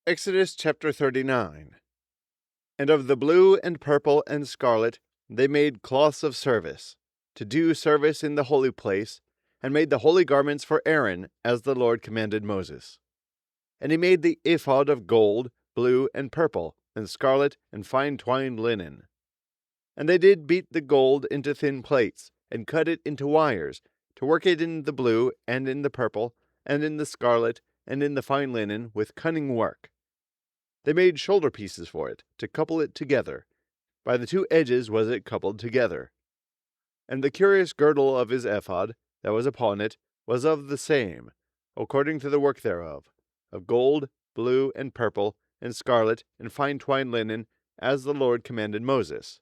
Exodus chapter 39. And of the blue and purple and scarlet they made cloths of service, to do service in the holy place, and made the holy garments for Aaron, as the Lord commanded Moses. And he made the ephod of gold, blue, and purple, and scarlet, and fine twined linen. And they did beat the gold into thin plates, and cut it into wires, to work it in the blue, and in the purple, and in the scarlet, and in the fine linen, with cunning work. They made shoulder pieces for it, to couple it together. By the two edges was it coupled together. And the curious girdle of his ephod, that was upon it, was of the same, according to the work thereof, of gold, blue, and purple, and scarlet, and fine twined linen, as the Lord commanded Moses.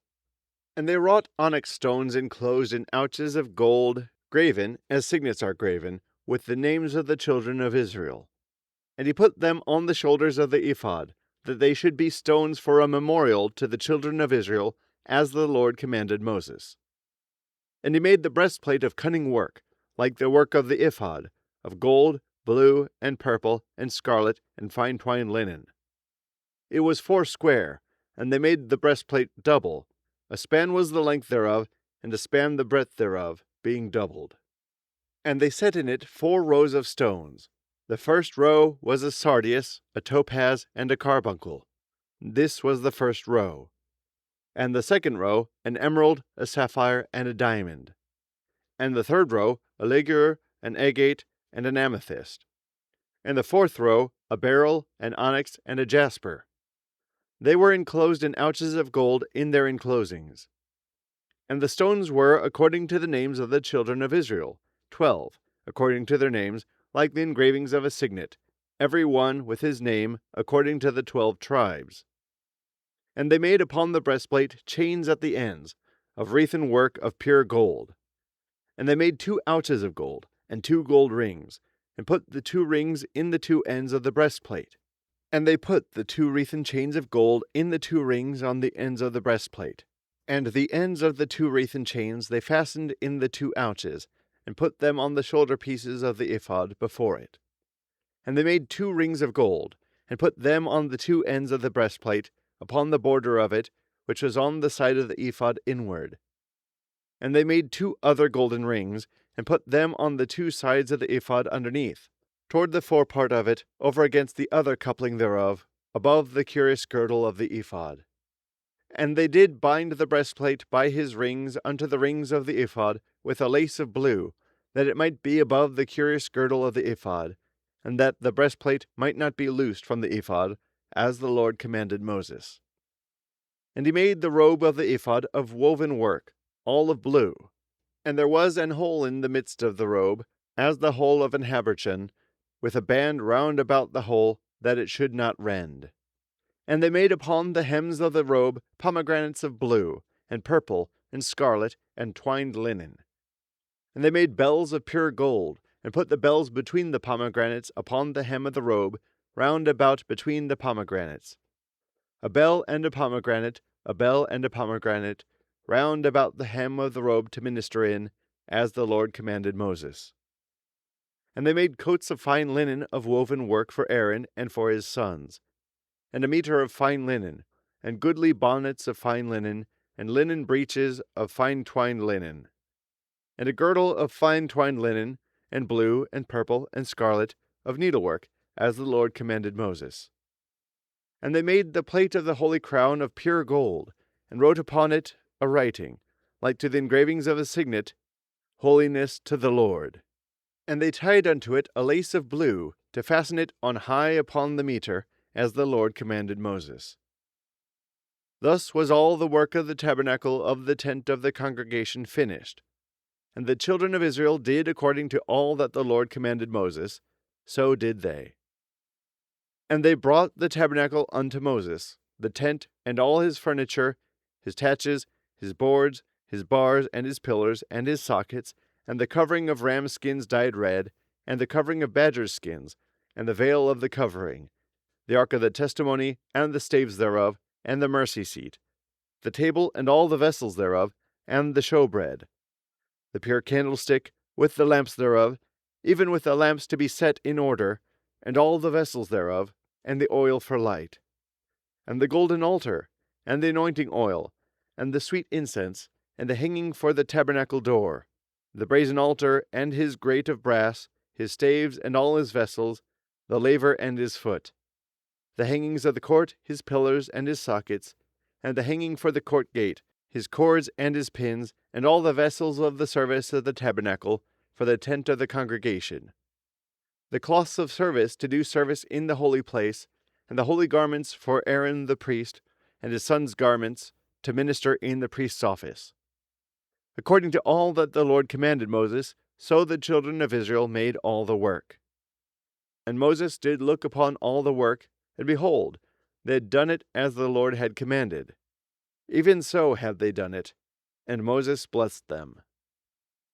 And they wrought onyx stones enclosed in ouches of gold, graven, as signets are graven, with the names of the children of Israel. And he put them on the shoulders of the ephod, that they should be stones for a memorial to the children of Israel, as the Lord commanded Moses. And he made the breastplate of cunning work, like the work of the ephod, of gold, blue, and purple, and scarlet, and fine twined linen. It was 4 square, and they made the breastplate double. A span was the length thereof, and a span the breadth thereof, being doubled. And they set in it 4 rows of stones. The first row was a sardius, a topaz, and a carbuncle. This was the first row. And the second row, an emerald, a sapphire, and a diamond. And the third row, a ligure, an agate, and an amethyst. And the fourth row, a beryl, an onyx, and a jasper. They were enclosed in ouches of gold in their enclosings. And the stones were according to the names of the children of Israel, 12, according to their names, like the engravings of a signet, every one with his name, according to the 12 tribes. And they made upon the breastplate chains at the ends, of wreathen work of pure gold. And they made 2 ouches of gold, and 2 gold rings, and put the 2 rings in the 2 ends of the breastplate. And they put the 2 wreathen chains of gold in the 2 rings on the ends of the breastplate. And the ends of the 2 wreathen chains they fastened in the 2 ouches, and put them on the shoulder pieces of the ephod before it. And they made 2 rings of gold, and put them on the 2 ends of the breastplate, upon the border of it, which was on the side of the ephod inward. And they made 2 other golden rings, and put them on the 2 sides of the ephod underneath, toward the forepart of it, over against the other coupling thereof, above the curious girdle of the ephod. And they did bind the breastplate by his rings unto the rings of the ephod with a lace of blue, that it might be above the curious girdle of the ephod, and that the breastplate might not be loosed from the ephod, as the Lord commanded Moses. And he made the robe of the ephod of woven work, all of blue. And there was an hole in the midst of the robe, as the hole of an habergeon, with a band round about the hole, that it should not rend. And they made upon the hems of the robe pomegranates of blue, and purple, and scarlet, and twined linen. And they made bells of pure gold, and put the bells between the pomegranates upon the hem of the robe, round about between the pomegranates. A bell and a pomegranate, a bell and a pomegranate, round about the hem of the robe to minister in, as the Lord commanded Moses. And they made coats of fine linen of woven work for Aaron and for his sons, and a mitre of fine linen, and goodly bonnets of fine linen, and linen breeches of fine twined linen, and a girdle of fine twined linen, and blue, and purple, and scarlet, of needlework, as the Lord commanded Moses. And they made the plate of the holy crown of pure gold, and wrote upon it a writing, like to the engravings of a signet, Holiness to the Lord. And they tied unto it a lace of blue, to fasten it on high upon the mitre, as the Lord commanded Moses. Thus was all the work of the tabernacle of the tent of the congregation finished. And the children of Israel did according to all that the Lord commanded Moses, so did they. And they brought the tabernacle unto Moses, the tent, and all his furniture, his taches, his boards, his bars, and his pillars, and his sockets, and the covering of ram skins dyed red, and the covering of badger skins, and the veil of the covering, the ark of the testimony, and the staves thereof, and the mercy seat, the table and all the vessels thereof, and the showbread, the pure candlestick, with the lamps thereof, even with the lamps to be set in order, and all the vessels thereof, and the oil for light, and the golden altar, and the anointing oil, and the sweet incense, and the hanging for the tabernacle door, the brazen altar, and his grate of brass, his staves, and all his vessels, the laver and his foot, the hangings of the court, his pillars, and his sockets, and the hanging for the court gate, his cords and his pins, and all the vessels of the service of the tabernacle, for the tent of the congregation, the cloths of service to do service in the holy place, and the holy garments for Aaron the priest, and his sons' garments, to minister in the priest's office. According to all that the Lord commanded Moses, so the children of Israel made all the work. And Moses did look upon all the work, and behold, they had done it as the Lord had commanded. Even so had they done it, and Moses blessed them.